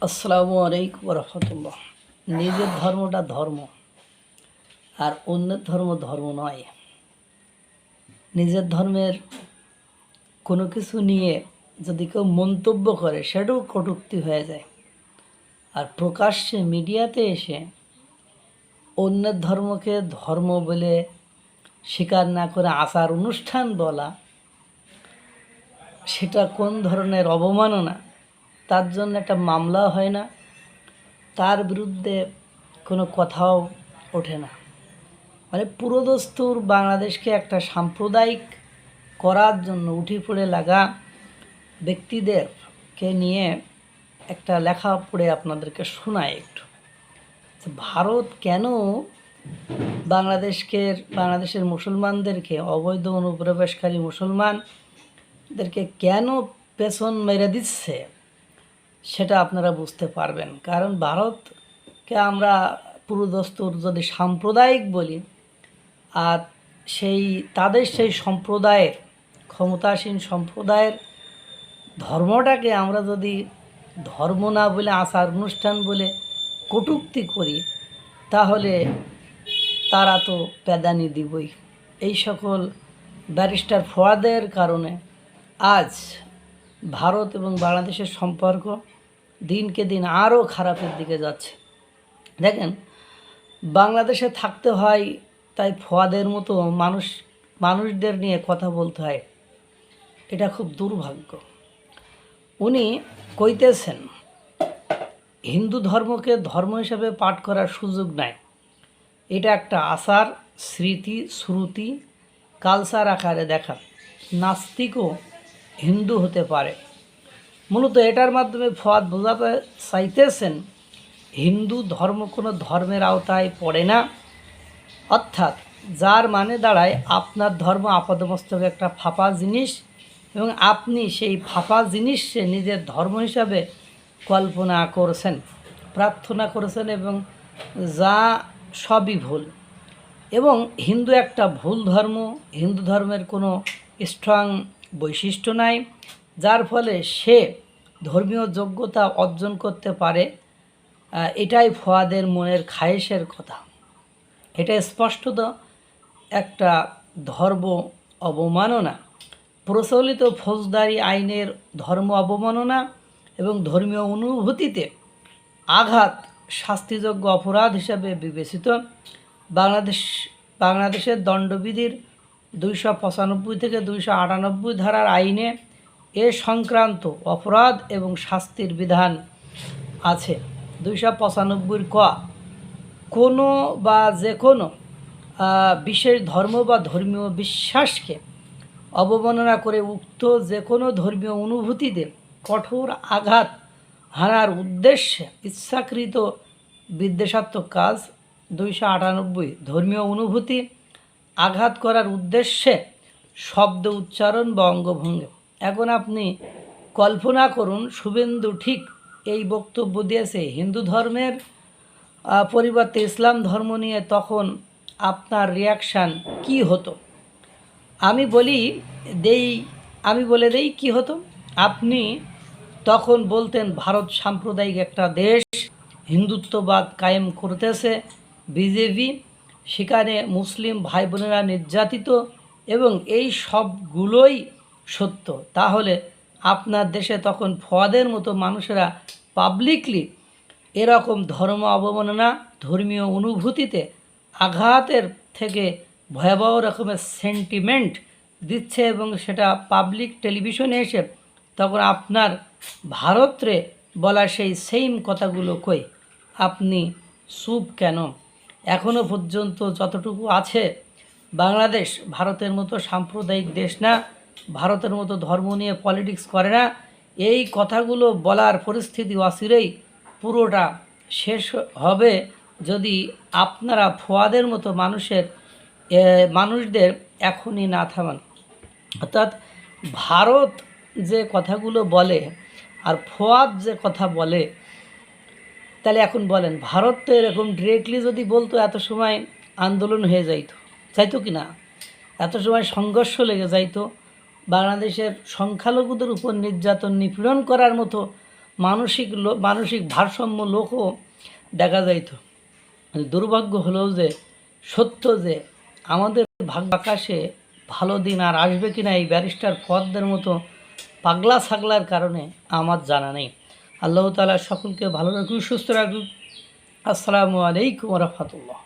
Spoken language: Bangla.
আসসালামু আলাইকুম রহমতুল্লাহ। নিজের ধর্মটা ধর্ম, আর অন্যের ধর্ম ধর্ম নয়। নিজের ধর্মের কোনো কিছু নিয়ে যদি কেউ মন্তব্য করে সেটাও কটূক্তি হয়ে যায়। আর প্রকাশ্যে মিডিয়াতে এসে অন্যের ধর্মকে ধর্ম বলে স্বীকার না করে আচার অনুষ্ঠান বলা, সেটা কোন ধরনের অবমাননা। তার জন্য একটা মামলা হয় না, তার বিরুদ্ধে কোনো কথাও ওঠে না। মানে পুরোদস্তুর বাংলাদেশকে একটা সাম্প্রদায়িক করার জন্য উঠে পড়ে লাগা ব্যক্তিদেরকে নিয়ে একটা লেখা পড়ে আপনাদেরকে শোনায় একটু। ভারত কেন বাংলাদেশের মুসলমানদেরকে, অবৈধ অনুপ্রবেশকারী মুসলমানদেরকে কেন পেছন মেরে দিচ্ছে সেটা আপনারা বুঝতে পারবেন। কারণ ভারতকে আমরা পুরোদস্তুর যদি সাম্প্রদায়িক বলি, আর তাদের সেই সম্প্রদায়ের, ক্ষমতাসীন সম্প্রদায়ের ধর্মটাকে আমরা যদি ধর্ম না বলে আচার অনুষ্ঠান বলে কটূক্তি করি, তাহলে তারা তো প্যাদানি দিবই। এই সকল ব্যারিস্টার ফোয়াদের কারণে আজ ভারত এবং বাংলাদেশের সম্পর্ক দিনকে দিন আরও খারাপের দিকে যাচ্ছে। দেখেন, বাংলাদেশে থাকতে হয় তাই ফোয়াদের মতো মানুষদের নিয়ে কথা বলতে হয়। এটা খুব দুর্ভাগ্য। উনি কইতেছেন হিন্দু ধর্মকে ধর্ম হিসেবে পাঠ করার সুযোগ নাই, এটা একটা আচার, স্মৃতি, শ্রুতি, কালচার আকারে দেখা। নাস্তিকও হিন্দু হতে পারে। মূলত এটার মাধ্যমে ফোয়াদ বোঝাতে চাইতেছেন হিন্দু ধর্ম কোনো ধর্মের আওতায় পড়ে না, অর্থাৎ যার মানে দাঁড়ায় আপনার ধর্ম আপাদমস্তকে একটা ফাঁপা জিনিস, এবং আপনি সেই ফাঁপা জিনিসে নিজের ধর্ম হিসাবে কল্পনা করছেন, প্রার্থনা করেছেন, এবং যা সবই ভুল। এবং হিন্দু একটা ভুল ধর্ম, হিন্দু ধর্মের কোনো স্ট্রং বৈশিষ্ট্য নাই, যার ফলে সে ধর্মীয় যোগ্যতা অর্জন করতে পারে। এটাই ফোয়াদের মনের খায়েশের কথা। এটা স্পষ্টত একটা ধর্ম অবমাননা। প্রচলিত ফৌজদারি আইনের ধর্ম অবমাননা এবং ধর্মীয় অনুভূতিতে আঘাত শাস্তিযোগ্য অপরাধ হিসাবে বিবেচিত। বাংলাদেশের দণ্ডবিধির 295 থেকে 298 ধারার আইনে এ সংক্রান্ত অপরাধ এবং শাস্তির বিধান আছে। 295 ক, কোনো বা যে কোনো বিশেষ ধর্ম বা ধর্মীয় বিশ্বাসকে অবমাননা করে উক্ত যে কোনো ধর্মীয় অনুভূতিতে কঠোর আঘাত হানার উদ্দেশ্যে ইচ্ছাকৃত বিদ্বেষাত্মক কাজ। 298 ধর্মীয় অনুভূতি আঘাত করার উদ্দেশ্যে শব্দ উচ্চারণ বা অঙ্গভঙ্গি। এখন আপনি কল্পনা করুন, শুভেন্দু ঠিক এই বক্তব্য দিয়েছে হিন্দু ধর্মের পরিবর্তে ইসলাম ধর্ম নিয়ে, তখন আপনার রিয়াকশান কি হতো? আমি বলে দেই কি হতো। আপনি তখন বলতেন ভারত সাম্প্রদায়িক একটা দেশ, হিন্দুত্ববাদ কায়েম করতেছে বিজেপি, সেখানে মুসলিম ভাই বোনেরা নির্যাতিত, এবং এই সবগুলোই সত্য। তাহলে আপনার দেশে তখন ফোয়াদের মতো মানুষেরা পাবলিকলি এরকম ধর্ম অবমাননা, ধর্মীয় অনুভূতিতে আঘাতের থেকে ভয়াবহ রকমের সেন্টিমেন্ট দিচ্ছে, এবং সেটা পাবলিক টেলিভিশনে এসে তখন আপনার ভারতরে বলা সেই সেম কথাগুলো কই আপনি চুপ কেন? এখনও পর্যন্ত যতটুকু আছে, বাংলাদেশ ভারতের মতো সাম্প্রদায়িক দেশ না, ভারতের মতো ধর্ম নিয়ে পলিটিক্স করে না। এই কথাগুলো বলার পরিস্থিতি অচিরেই পুরোটা শেষ হবে যদি আপনারা ফোয়াদের মতো মানুষদের এখনই না থামান। অর্থাৎ ভারত যে কথাগুলো বলে আর ফোয়াদ যে কথা বলে, তাহলে এখন বলেন, ভারত তো এরকম ডিরেক্টলি যদি বলতো এত সময় আন্দোলন হয়ে যাইতো কি না? এত সময় সংঘর্ষ লেগে যাইতো। বাংলাদেশের সংখ্যালঘুদের উপর নির্যাতন নিপীড়ন করার মতো মানসিক ভারসাম্য লোকও দেখা যাইত। দুর্ভাগ্য হলেও যে সত্য যে আমাদের ভাগ্য আকাশে ভালো দিন আর আসবে কিনা এই ব্যারিস্টার ফওয়াদের মতো পাগলা ছাগলার কারণে আমার জানা নেই। আল্লাহ তাআলা সকলকে ভালো রাখুক, সুস্থ রাখুক। আসসালামু আলাইকুম ওয়া রাহমাতুল্লাহ।